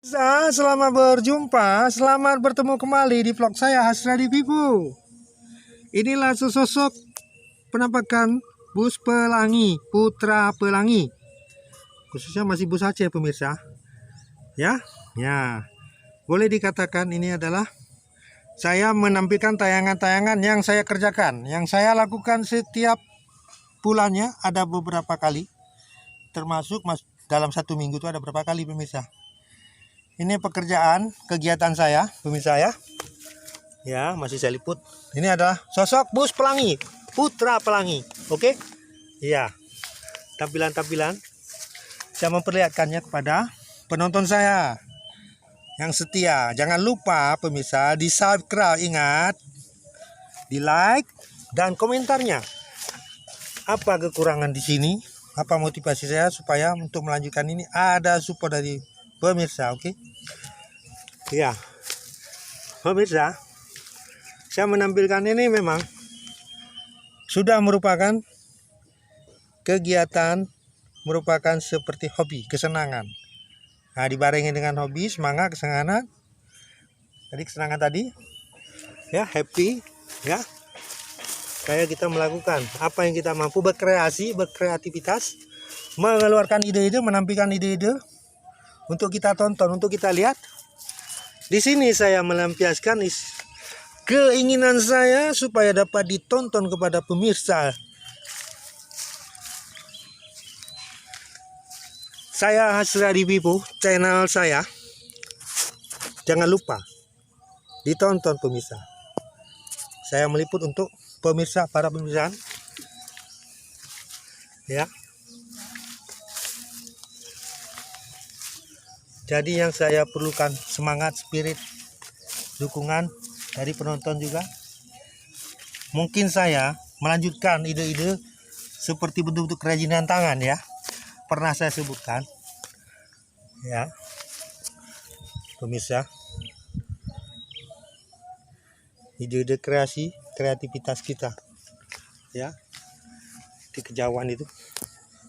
Selamat berjumpa, selamat bertemu kembali di vlog saya Hasradi Vivu. Inilah sosok penampakan bus pelangi, Putra Pelangi. Khususnya masih bus Aceh pemirsa. Ya, boleh dikatakan ini adalah saya menampilkan tayangan-tayangan yang saya kerjakan, yang saya lakukan setiap bulannya ada beberapa kali. Termasuk dalam satu minggu itu ada berapa kali pemirsa. Ini pekerjaan, kegiatan saya, pemirsa ya. Ya, masih saya liput. Ini adalah sosok bus pelangi, Putra Pelangi. Oke? Iya. Tampilan-tampilan saya memperlihatkannya kepada penonton saya yang setia. Jangan lupa pemirsa di subscribe, ingat, di like dan komentarnya. Apa kekurangan di sini? Apa motivasi saya supaya untuk melanjutkan ini? Ada support dari pemirsa, oke? Ya, pemirsa, saya menampilkan ini memang sudah merupakan kegiatan, merupakan seperti hobi, kesenangan. Nah, dibarengi dengan hobi, semangat, kesenangan. Jadi kesenangan tadi, ya happy, ya. Kayak kita melakukan apa yang kita mampu, berkreasi, berkreativitas, mengeluarkan ide-ide, menampilkan ide-ide untuk kita tonton, untuk kita lihat. Di sini saya melampiaskan keinginan saya supaya dapat ditonton kepada pemirsa. Saya Hasradi Vivu, channel saya. Jangan lupa ditonton pemirsa. Saya meliput untuk pemirsa, para pemirsa. Ya. Jadi yang saya perlukan semangat, spirit, dukungan dari penonton juga. Mungkin saya melanjutkan ide-ide seperti bentuk-bentuk kerajinan tangan ya. Pernah saya sebutkan. Ya. Pemirsa. Ide-ide kreasi, kreativitas kita. Ya. Di kejauhan itu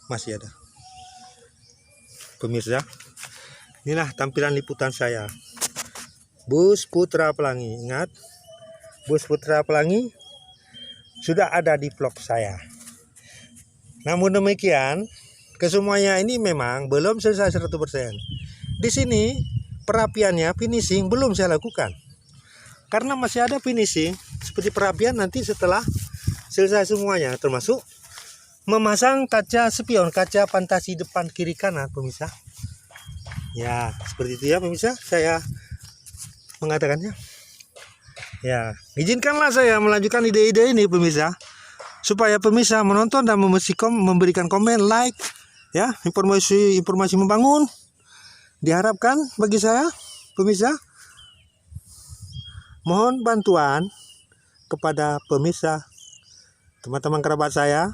masih ada. Pemirsa. Inilah tampilan liputan saya. Bus Putra Pelangi. Ingat, bus Putra Pelangi sudah ada di vlog saya. Namun demikian, kesemuanya ini memang belum selesai 100%. Di sini perapiannya, finishing belum saya lakukan. Karena masih ada finishing seperti perapian nanti setelah selesai semuanya, termasuk memasang kaca spion, kaca fantasi depan kiri kanan pemirsa. Ya, seperti itu ya pemirsa, saya mengatakannya. Ya, izinkanlah saya melanjutkan ide-ide ini pemirsa, supaya pemirsa menonton dan memberikan komen, like, ya, informasi membangun. Diharapkan bagi saya pemirsa, mohon bantuan kepada pemirsa, teman-teman kerabat saya,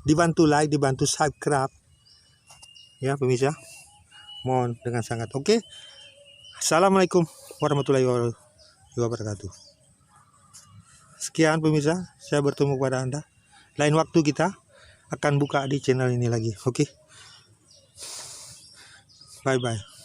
dibantu like, dibantu subscribe, ya pemirsa. Mohon dengan sangat. Oke. Assalamualaikum warahmatullahi wabarakatuh. Sekian pemirsa, saya bertemu kepada Anda. Lain waktu kita akan buka di channel ini lagi. Oke. Bye bye.